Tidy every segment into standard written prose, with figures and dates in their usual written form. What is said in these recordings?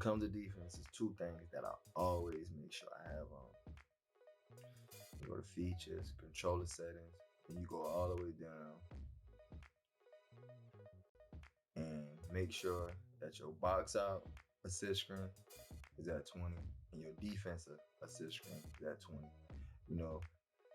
comes to defense, there's two things that I always make sure I have on. You go to features, controller settings, and you go all the way down and make sure that your box out assist screen is at 20 and your defensive assist screen is at 20. You know,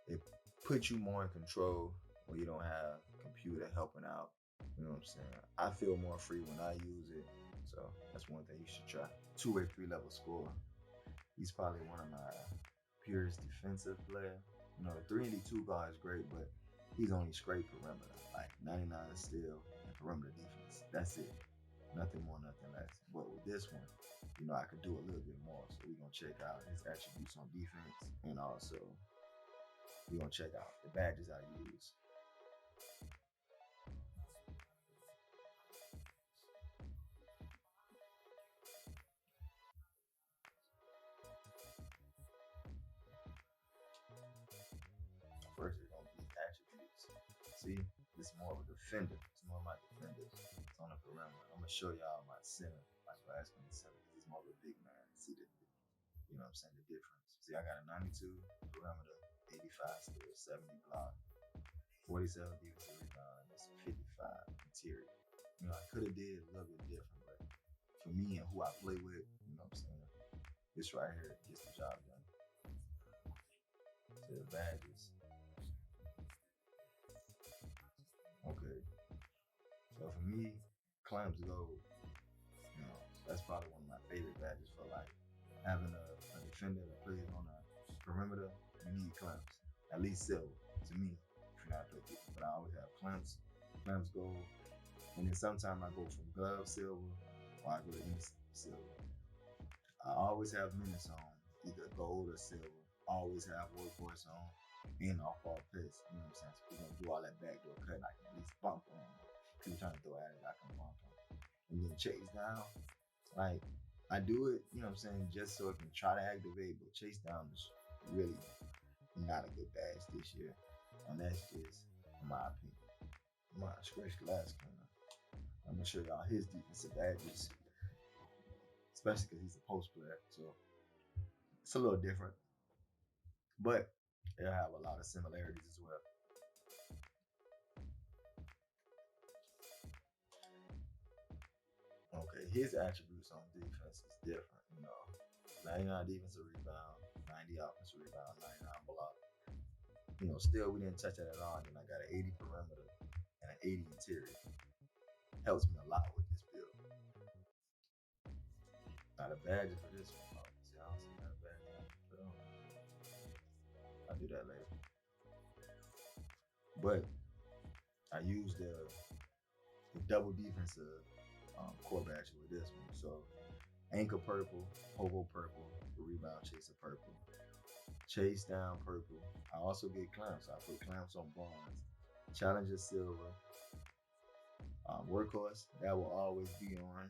it puts you more in control when you don't have a computer helping out. You know what I'm saying? I feel more free when I use it. So that's one thing you should try. Two-way 3-level score. He's probably one of my purest defensive player. You know, the 3-2 guard is great, but he's only straight perimeter, like 99 steal and perimeter defense. That's it. Nothing more, nothing less. But with this one, you know, I could do a little bit more. So we're gonna check out his attributes on defense, and also we're gonna check out the badges I use. First, it's gonna be attributes. See, this is more of a defender. It's more of my defenders. It's on the perimeter. I'm gonna show y'all my center, my glass center. This is more of a big man. See the, you know what I'm saying, the difference. See, I got a 92 perimeter, 85 still, 70 block, 47 defensive rebound, and it's 55 interior. You know, I could have did a little bit different, but for me and who I play with, you know what I'm saying, this right here gets the job done. So the badges. Okay. So for me, clamps gold. You know, that's probably one of my favorite badges for like having a defender that plays on a perimeter. You need clamps, at least silver to me. If you're not playing, but I always have clamps gold, and then sometimes I go from glove silver or I go to silver. I always have minutes on, either gold or silver. I always have workhorse on and off ball piss. You know what I'm saying? So we're gonna do all that backdoor cut, and I can at least bump on them. People trying to throw at it, I can bump them. And then chase down, like I do it, you know what I'm saying, just so it can try to activate, but chase down is really not a good badge this year. And that's just my opinion. My scratch glass cleaner. I'm gonna show y'all his defensive badges, especially because he's a post player, so it's a little different, but they'll have a lot of similarities as well. Okay, his attributes on defense is different. You know, 99 defensive rebound, 90 offensive rebound, 99 block. You know, still we didn't touch that at all. And I got an 80 perimeter and an 80 interior. Helps me a lot with this build. Not a badge for this one. See, I don't see that badge I can put on. I'll do that later. But I use the double defensive core badge with this one. So anchor purple, hobo purple, rebound chaser purple, chase down purple. I also get clamps. I put clamps on bronze, challenger silver, workhorse that will always be on,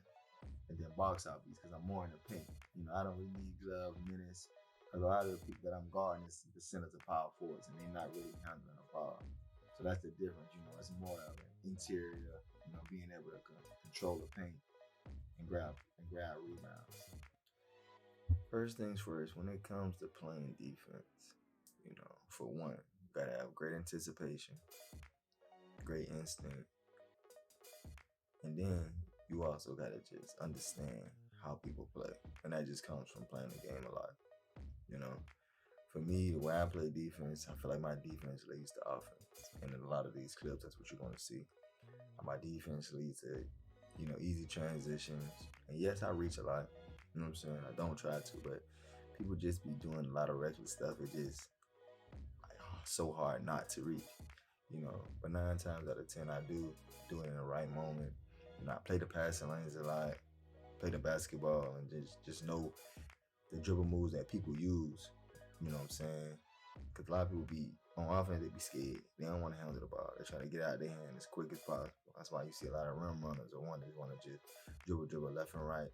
and then box out beats because I'm more in the paint. You know, I don't really need glove minutes because a lot of the people that I'm guarding is the centers of power forwards, and they're not really handling the ball. So that's the difference. You know, it's more of an interior. You know, being able to control the paint and grab rebounds. First things first, when it comes to playing defense, you know, for one, you gotta have great anticipation, great instinct, and then you also gotta just understand how people play, and that just comes from playing the game a lot. You know, for me, the way I play defense, I feel like my defense leads to offense, and in a lot of these clips, that's what you're gonna see. My defense leads to, you know, easy transitions, and yes, I reach a lot. You know what I'm saying? I don't try to, but people just be doing a lot of reckless stuff. It just like, so hard not to reach. You know, but 9 times out of 10, I do it in the right moment. You know, I play the passing lanes a lot, play the basketball, and just know the dribble moves that people use. You know what I'm saying? Because a lot of people be on offense, they be scared. They don't want to handle the ball. They're trying to get out of their hand as quick as possible. That's why you see a lot of rim runners or one that want to just dribble left and right.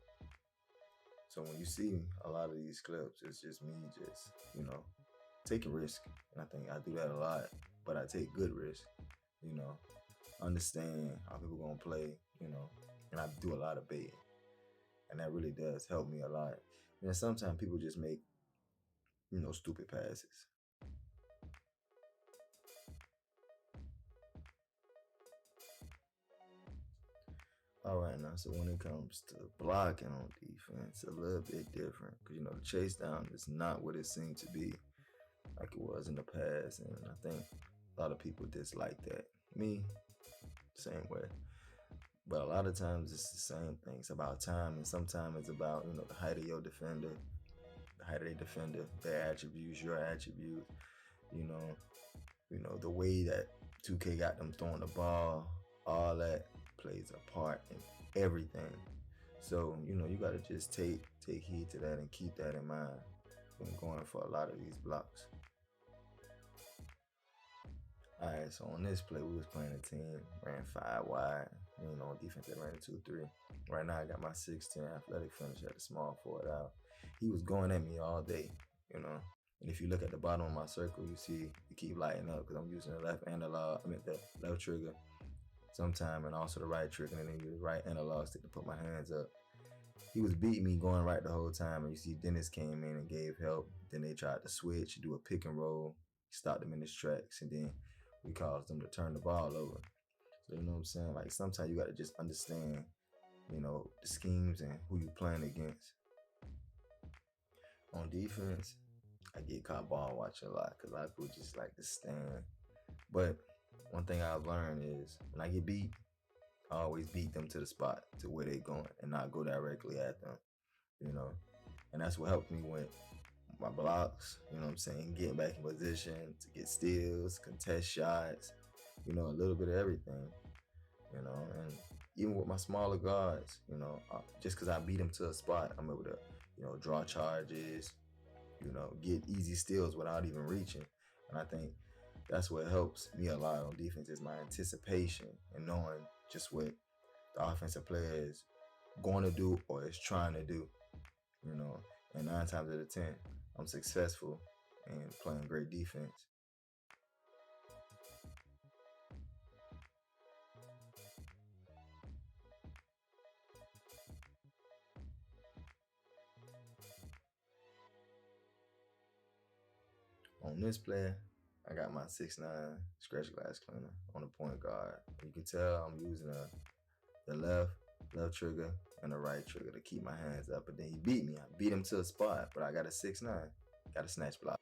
So when you see a lot of these clips, it's just me just, you know, taking risk. And I think I do that a lot, but I take good risk, you know, understand how people gonna play, you know, and I do a lot of baiting. and that really does help me a lot. And sometimes people just make, stupid passes. All right, now, so when it comes to blocking on defense, a little bit different because the chase down is not what it seemed to be like it was in the past, and I think a lot of people dislike that. Me, same way. But a lot of times it's the same thing. It's about time, and sometimes it's about the height of your defender, the height of their defender, their attributes, your attributes. You know, the way that 2K got them throwing the ball, all that plays a part in everything. So you gotta just take heed to that and keep that in mind when going for a lot of these blocks. All right, so on this play, we was playing a team, ran 5 wide. Defense they ran 2-3. Right now, I got my 6'10" athletic finisher at the small forward out. He was going at me all day, And if you look at the bottom of my circle, you see you keep lighting up because I'm using the left analog. The left trigger sometime, and also the right trigger, and then use the right analog stick to put my hands up. He was beating me going right the whole time, and you see Dennis came in and gave help. Then they tried to switch, do a pick and roll, stopped them in his tracks, and then we caused them to turn the ball over. So you know what I'm saying? Like sometimes you got to just understand, the schemes and who you playing against. On defense, I get caught ball watching a lot because a lot of people just like to stand. But one thing I've learned is when I get beat, I always beat them to the spot to where they're going and not go directly at them, And that's what helped me with my blocks, getting back in position to get steals, contest shots, a little bit of everything, and even with my smaller guards, just because I beat them to a spot, I'm able to, draw charges, get easy steals without even reaching. And I think that's what helps me a lot on defense is my anticipation and knowing just what the offensive player is going to do or is trying to do, and 9 times out of 10, I'm successful in playing great defense. On this play, I got my 6'9" scratch glass cleaner on the point guard. You can tell I'm using the left trigger and the right trigger to keep my hands up. But then he beat me. I beat him to a spot, but I got a 6'9", got a snatch block.